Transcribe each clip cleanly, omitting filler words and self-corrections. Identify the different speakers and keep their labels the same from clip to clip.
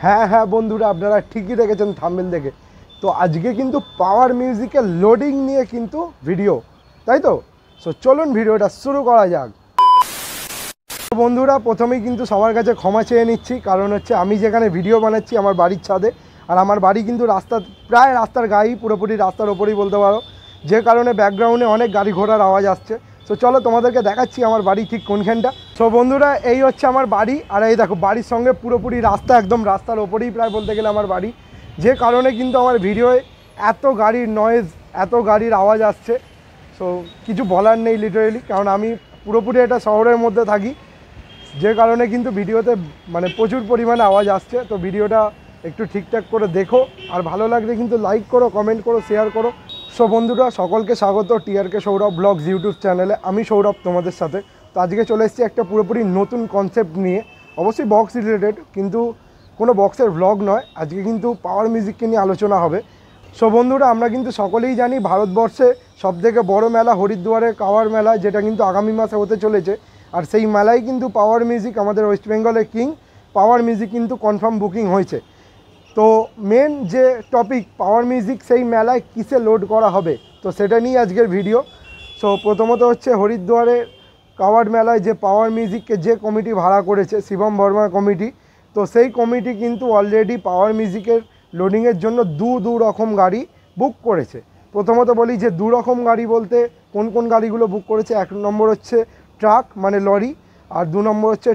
Speaker 1: হ্যাঁ হ্যাঁ বন্ধুরা, আপনারা ঠিকই দেখেছেন থাম্বনেল দেখে। তো আজকে কিন্তু পাওয়ার মিউজিকের লোডিং নিয়ে কিন্তু ভিডিও, তাই তো? সো চলুন ভিডিওটা শুরু করা যাক। বন্ধুরা প্রথমেই কিন্তু সবার কাছে ক্ষমা চেয়ে নিচ্ছি, কারণ হচ্ছে আমি যেখানে ভিডিও বানাচ্ছি আমার বাড়ির ছাদে, আর আমার বাড়ি কিন্তু প্রায় রাস্তার গায়েই, পুরোপুরি রাস্তার ওপরেই বলতে পারো, যে কারণে ব্যাকগ্রাউন্ডে অনেক গাড়ি ঘোড়ার আওয়াজ আসছে। সো চলো তোমাদেরকে দেখাচ্ছি আমার বাড়ি ঠিক কোনখানটা। সো বন্ধুরা এই হচ্ছে আমার বাড়ি, আর এই দেখো বাড়ির সঙ্গে পুরোপুরি রাস্তা, একদম রাস্তার ওপরেই প্রায় বলতে গেলে আমার বাড়ি, যে কারণে কিন্তু আমার ভিডিওয়ে এত গাড়ির নয়েজ, এত গাড়ির আওয়াজ আসছে। সো কিছু বলার নেই লিটারেলি, কারণ আমি পুরোপুরি এটা শহরের মধ্যে থাকি, যে কারণে কিন্তু ভিডিওতে মানে প্রচুর পরিমাণে আওয়াজ আসছে। তো ভিডিওটা একটু ঠিকঠাক করে দেখো, আর ভালো লাগলে কিন্তু লাইক করো, কমেন্ট করো, শেয়ার করো। সো বন্ধুরা সকলকে স্বাগত টিআরকে সৌরভ ব্লগস ইউটিউব চ্যানেলে। আমি সৌরভ তোমাদের সাথে। তো আজকে চলে এসেছি একটা পুরোপুরি নতুন কনসেপ্ট নিয়ে, অবশ্যই বক্স রিলেটেড, কিন্তু কোনো বক্সের ভ্লগ নয়। আজকে কিন্তু পাওয়ার মিউজিককে নিয়ে আলোচনা হবে। সো বন্ধুরা আমরা কিন্তু সকলেই জানি ভারতবর্ষে সবথেকে বড় মেলা হরিদ্বারের কাওয়ার মেলা, যেটা কিন্তু আগামী মাসে হতে চলেছে। আর সেই মেলায় কিন্তু পাওয়ার মিউজিক, আমাদের ওয়েস্ট বেঙ্গলের কিং পাওয়ার মিউজিক কিন্তু কনফার্ম বুকিং হয়েছে। তো মেন যে টপিক পাওয়ার মিউজিক, সেই মেলায় কিসে লোড করা হবে, তো সেটা নিয়ে আজকের ভিডিও। সো প্রথমত হচ্ছে হরিদ্বারের কাওয়ার মেলায় যে পাওয়ার মিউজিককে যে কমিটি ভাড়া করেছে, শিবম বর্মা কমিটি, তো সেই কমিটি কিন্তু অলরেডি পাওয়ার মিউজিকের লোডিংয়ের জন্য দু রকম গাড়ি বুক করেছে। প্রথমত বলি যে দু রকম গাড়ি বলতে কোন কোন গাড়িগুলো বুক করেছে। এক নম্বর হচ্ছে ট্রাক মানে লরি, আর দু নম্বর হচ্ছে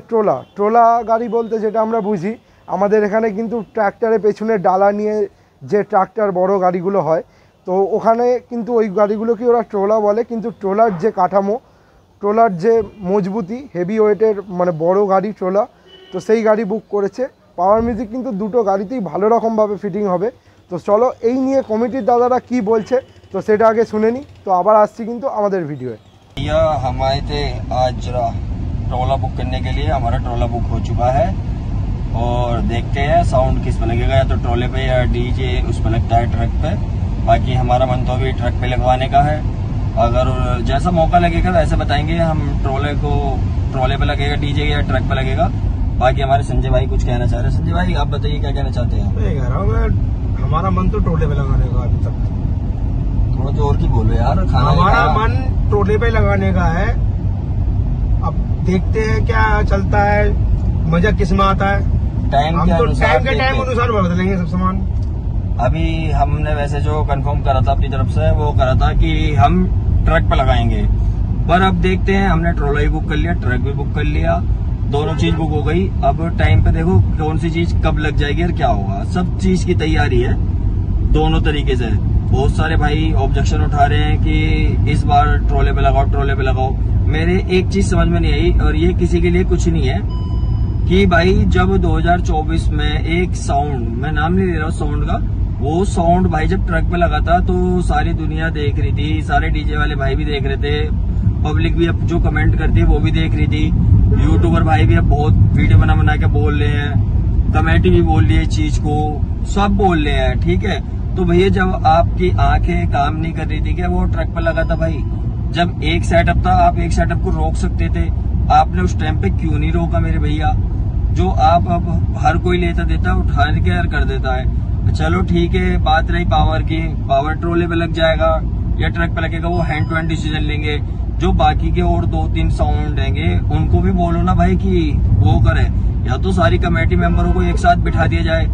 Speaker 1: ট্রোলা গাড়ি বলতে যেটা আমরা বুঝি, আমাদের এখানে কিন্তু ট্র্যাক্টরের পেছনে ডালা নিয়ে যে ট্রাক্টর বড় গাড়িগুলো হয়, তো ওখানে কিন্তু ওই গাড়িগুলোকে ওরা ট্রোলা বলে। কিন্তু ট্রোলার যে কাঠামো, ট্রোলার যে মজবুতি, হেভি ওয়েটের মানে বড় গাড়ি ট্রোলা, তো সেই গাড়ি বুক করেছে পাওয়ার মিউজিক। কিন্তু দুটো গাড়িতেই ভালো রকমভাবে ফিটিং হবে। তো চলো এই নিয়ে কমিটির দাদারা কি বলছে, তো সেটা আগে শুনে নিই। তো আবার আসছি কিন্তু আমাদের ভিডিওয়ে।
Speaker 2: हम आए थे आज ट्रोला बुक करने के लिए। हमारा ट्रोला बुक हो चुका है और देखते हैं साउंड किस पे लगेगा, या तो ट्रोले पे या डीजे उस पे लगता है ट्रक पे। बाकी हमारा मन तो अभी ट्रक पे लगवाने का है। अगर जैसा मौका लगेगा वैसे बताएंगे हम। ट्रोले पे लगेगा, डीजे या ट्रक पे लगेगा। बाकी हमारे संजय भाई कुछ कहना चाह रहे हैं। संजय भाई आप बताइए क्या कहना चाहते हैं?
Speaker 3: मैं कह रहा हूँ हमारा मन तो ट्रोले पे लगाने का अभी तक।
Speaker 2: थोड़ा जोर की बोलो यार।
Speaker 3: हमारा मन ट्रोले पे लगाने का है। अब देखते हैं क्या चलता है, मजा किस में आता है।
Speaker 2: टाइम के
Speaker 3: अनुसार बदलेंगे सब सामान।
Speaker 2: अभी हमने वैसे जो कंफर्म करा था अपनी तरफ से, वो करा था कि हम ट्रक पे लगाएंगे, पर अब देखते हैं। हमने ट्रोला भी बुक कर लिया, ट्रक भी बुक कर लिया, दोनों चीज बुक हो गई। अब टाइम पे देखो कौन सी चीज कब लग जाएगी और क्या होगा। सब चीज की तैयारी है दोनों तरीके से। बहुत सारे भाई ऑब्जेक्शन उठा रहे हैं कि इस बार ट्रोले पे लगाओ। मेरे एक चीज समझ में नहीं आई, और ये किसी के लिए कुछ नहीं है, कि भाई जब 2024 में एक साउंड, मैं नाम नहीं ले रहा हूँ साउंड का, वो साउंड भाई जब ट्रक पे लगा था तो सारी दुनिया देख रही थी, सारे डीजे वाले भाई भी देख रहे थे, पब्लिक भी अब जो कमेंट करती है वो भी देख रही थी, यूट्यूबर भाई भी अब बहुत वीडियो बना के बोल रहे हैं, कमेटी भी बोल रही है इस चीज को, सब बोल रहे हैं, ठीक है। तो भैया जब आपकी आंखें काम नहीं कर रही थी क्या वो ट्रक पर लगा था भाई? जब एक सेटअप था आप एक सेटअप को रोक सकते थे, आपने उस टाइम पे क्यों नहीं रोका मेरे भैया? जो आप अब हर कोई लेता देता उठा के कर देता है। चलो ठीक है, बात रही पावर की, पावर ट्रोले पे लग जाएगा या ट्रक पे लगेगा, वो हैंड टू हैंड डिसीजन लेंगे। जो बाकी के और 2-3 साउंड रहेंगे उनको भी बोलो ना भाई कि वो करे, या तो सारी कमेटी मेंबरों को एक साथ बिठा दिया जाए,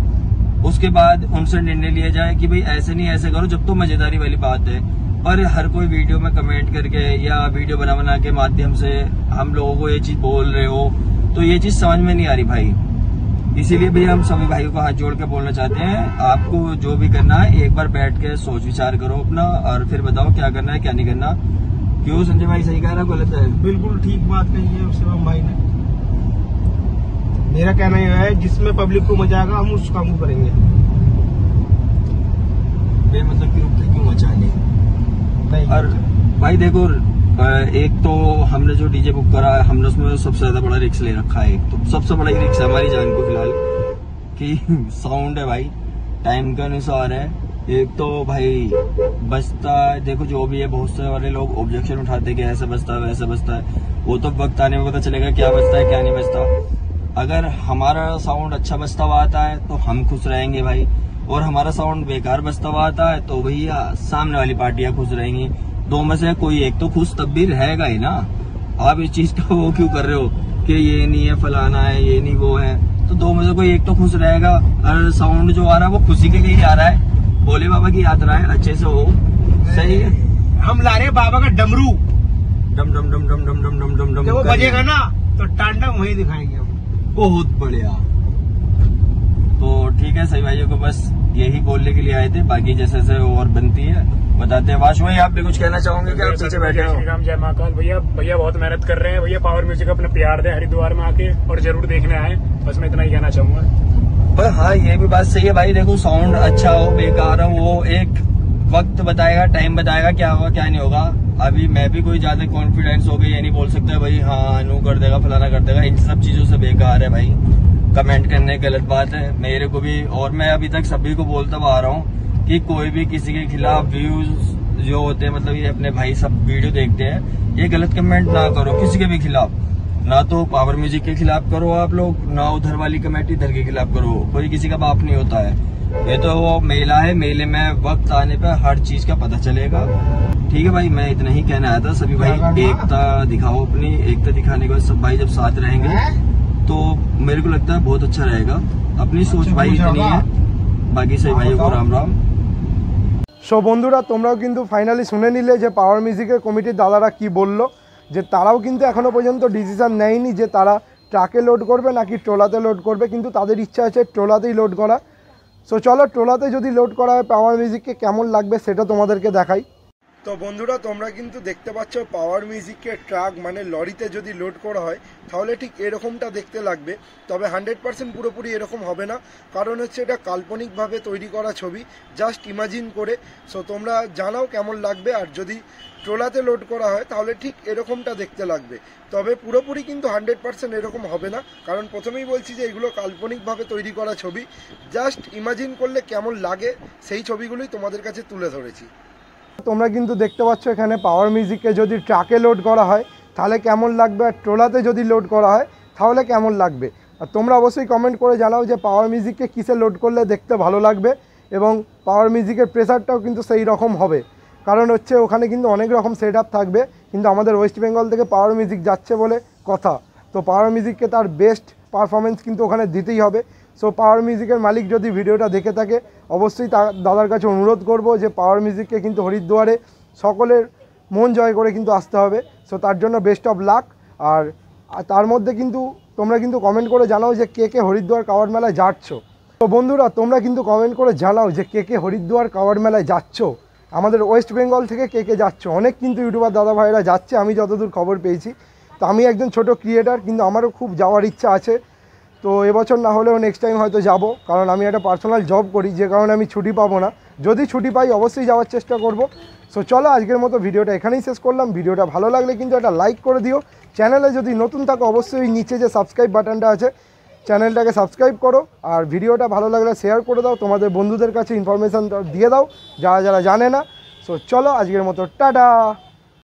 Speaker 2: उसके बाद उनसे निर्णय लिया जाए कि भाई ऐसे नहीं ऐसे करो, जब तो मजेदारी वाली बात है। पर हर कोई वीडियो में कमेंट करके या वीडियो बना के माध्यम से हम लोगों को ये चीज बोल रहे हो, तो ये चीज समझ में नहीं आ रही भाई। इसीलिए भी हम सभी भाइयों को हाथ जोड़ के बोलना चाहते हैं, आपको जो भी करना है एक बार बैठ के सोच विचार करो अपना, और फिर बताओ क्या करना है क्या नहीं करना। क्यों संजय भाई सही कह रहा है गलत है?
Speaker 3: बिल्कुल ठीक बात कही है शिवम भाई ने। मेरा कहना यह है जिसमें पब्लिक को मजा आएगा हम उस काम को करेंगे।
Speaker 2: मतलब क्यों मचाने? और भाई देखो, एक तो हमने जो डीजे बुक करा है, हमने उसमें सबसे ज्यादा बड़ा रिस्क ले रखा है। एक तो सबसे बड़ा रिस्क है हमारी जान को फिलहाल, कि साउंड है भाई टाइम के अनुसार है। एक तो भाई बजता है, देखो जो भी है, बहुत सारे लोग ऑब्जेक्शन उठाते कि ऐसा बजता है वैसा बजता है, वो तो वक्त आने में पता चलेगा क्या बजता है क्या नहीं बजता। अगर हमारा साउंड अच्छा बजता हुआ आता है तो हम खुश रहेंगे भाई, और हमारा साउंड बेकार बजता हुआ आता है तो भैया सामने वाली पार्टियां खुश रहेंगी। दो में से कोई एक तो खुश तब भी रहेगा ही ना। आप इस चीज का वो क्यों कर रहे हो कि ये नहीं है फलाना है ये नहीं वो है, तो दो में से कोई एक तो खुश रहेगा। और साउंड जो आ रहा है वो खुशी के लिए ही आ रहा है, भोले बाबा की यात्रा है, अच्छे से हो, सही है।
Speaker 3: हम ला रहे हैं बाबा का डमरू,
Speaker 2: डम डम डम डम डम डम डम डम डम
Speaker 3: जब वो बजेगा ना तो तांडव वही दिखाएंगे हम।
Speaker 2: बहुत बढ़िया। तो ठीक है, सही भाइयों को बस यही बोलने के लिए आए थे, बाकी जैसे जैसे और बनती है बताते हैं। वाश भाई आप भी कुछ कहना चाहोगे कि आप पीछे बैठे हो?
Speaker 4: श्री राम, जय महाकाल। भैया बहुत मेहनत कर रहे हैं भैया, पावर म्यूजिक अपना प्यार दे हरिद्वार में आके और जरूर देखने आए, बस मैं इतना ही कहना चाहूंगा।
Speaker 2: पर हाँ ये भी बात सही है भाई, देखो साउंड अच्छा हो बेकार हो वो एक वक्त बताएगा, टाइम बताएगा क्या होगा क्या नहीं होगा। अभी मैं भी कोई ज्यादा कॉन्फिडेंस हो गई ये नहीं बोल सकता भाई हाँ अनु कर देगा फलाना कर देगा, इन सब चीजों से बेकार है भाई कमेंट करने, गलत बात है मेरे को भी। और मैं अभी तक सभी को बोलता आ रहा हूँ कि कोई भी किसी के खिलाफ व्यूज जो होते हैं, मतलब ये अपने भाई सब वीडियो देखते हैं, ये गलत कमेंट ना करो किसी के भी खिलाफ, ना तो पावर म्यूजिक के खिलाफ करो आप लोग, ना उधर वाली कमेटी इधर के खिलाफ करो। कोई किसी का बाप नहीं होता है, ये तो वो मेला है, मेले में वक्त आने पर हर चीज का पता चलेगा। ठीक है भाई, मैं इतना ही कहना आया था। सभी भाई एकता दिखाओ, अपनी एकता दिखाने के बाद सब भाई जब साथ रहेंगे तो मेरे को लगता है बहुत अच्छा रहेगा। अपनी सोच भाई इतनी है, बाकी सभी भाइयों को राम राम।
Speaker 1: সো বন্ধুরা তোমরাও কিন্তু ফাইনালি শুনে নিলে যে পাওয়ার মিউজিকের কমিটির দাদারা কি বললো, যে তারাও কিন্তু এখনও পর্যন্ত ডিসিশন নেয়নি যে তারা ট্রাকে লোড করবে নাকি ট্রলাতে লোড করবে, কিন্তু তাদের ইচ্ছা আছে ট্রলাতেই লোড করা। সো চলো ট্রলাতে যদি লোড করা হয় পাওয়ার মিউজিককে কেমন লাগবে সেটা তোমাদেরকে দেখাই। তো বন্ধুরা তোমরা কিন্তু দেখতে পাচ্ছ পাওয়ার মিউজিকের ট্রাক মানে লরিতে যদি লোড করা হয় তাহলে ঠিক এরকমটা দেখতে লাগবে, তবে 100% পুরোপুরি এরকম হবে না, কারণ হচ্ছে এটা কাল্পনিকভাবে তৈরি করা ছবি, জাস্ট ইমাজিন করে। সো তোমরা জানাও কেমন লাগবে, আর যদি ট্রলাতে লোড করা হয় তাহলে ঠিক এরকমটা দেখতে লাগবে, তবে পুরোপুরি কিন্তু 100% এরকম হবে না, কারণ প্রথমেই বলছি যে এগুলো কাল্পনিকভাবে তৈরি করা ছবি, জাস্ট ইমাজিন করলে কেমন লাগে সেই ছবিগুলোই তোমাদের কাছে তুলে ধরেছি। তোমরা কিন্তু দেখতে পাচ্ছ এখানে পাওয়ার মিউজিককে যদি ট্রাকে লোড করা হয় তাহলে কেমন লাগবে, আর ট্রলাতে যদি লোড করা হয় তাহলে কেমন লাগবে। আর তোমরা অবশ্যই কমেন্ট করে জানাও যে পাওয়ার মিউজিককে কিসে লোড করলে দেখতে ভালো লাগবে, এবং পাওয়ার মিউজিকের প্রেসারটাও কিন্তু সেই রকম হবে, কারণ হচ্ছে ওখানে কিন্তু অনেক রকম সেট আপ থাকবে, কিন্তু আমাদের ওয়েস্ট বেঙ্গল থেকে পাওয়ার মিউজিক যাচ্ছে বলে কথা, তো পাওয়ার মিউজিককে তার বেস্ট পারফরমেন্স কিন্তু ওখানে দিতেই হবে। সো পাওয়ার মিউজিকের মালিক যদি ভিডিওটা দেখে থাকে অবশ্যই দাদার কাছে অনুরোধ করব যে পাওয়ার মিউজিককে কিন্তু হরিদ্বারে সকলের মন জয় করে কিন্তু আসতে হবে। সো তার জন্য বেস্ট অফ লাক। আর তার মধ্যে কিন্তু তোমরা কিন্তু কমেন্ট করে জানাও যে কে কে হরিদ্বার কাওয়াড় মেলায় যাচ্ছ। তো বন্ধুরা তোমরা কিন্তু কমেন্ট করে জানাও যে কে কে হরিদ্বার কাওয়াড় মেলায় যাচ্ছ, আমাদের ওয়েস্ট বেঙ্গল থেকে কে কে যাচ্ছ। অনেক কিন্তু ইউটিউবার দাদা ভাইরা যাচ্ছে আমি যতদূর খবর পেয়েছি, তো আমি একজন ছোট ক্রিয়েটার কিন্তু আমারও খুব যাওয়ার ইচ্ছা আছে। তো এবছর না হলেও নেক্সট টাইম হয়তো যাব, কারণ আমি একটা পার্সোনাল জব করি যে কারণে আমি ছুটি পাবো না, যদি ছুটি পাই অবশ্যই যাওয়ার চেষ্টা করব। সো চলো আজকের মতো ভিডিওটা এখানেই শেষ করলাম। ভিডিওটা ভালো লাগলে কিন্তু একটা লাইক করে দিও, চ্যানেলে যদি নতুন থাকো অবশ্যই নিচে যে সাবস্ক্রাইব বাটনটা আছে চ্যানেলটাকে সাবস্ক্রাইব করো, আর ভিডিওটা ভালো লাগলে শেয়ার করে দাও, তোমাদের বন্ধুদের কাছে ইনফরমেশান দিয়ে দাও যারা যারা জানে না। সো চলো আজকের মতো টাটা।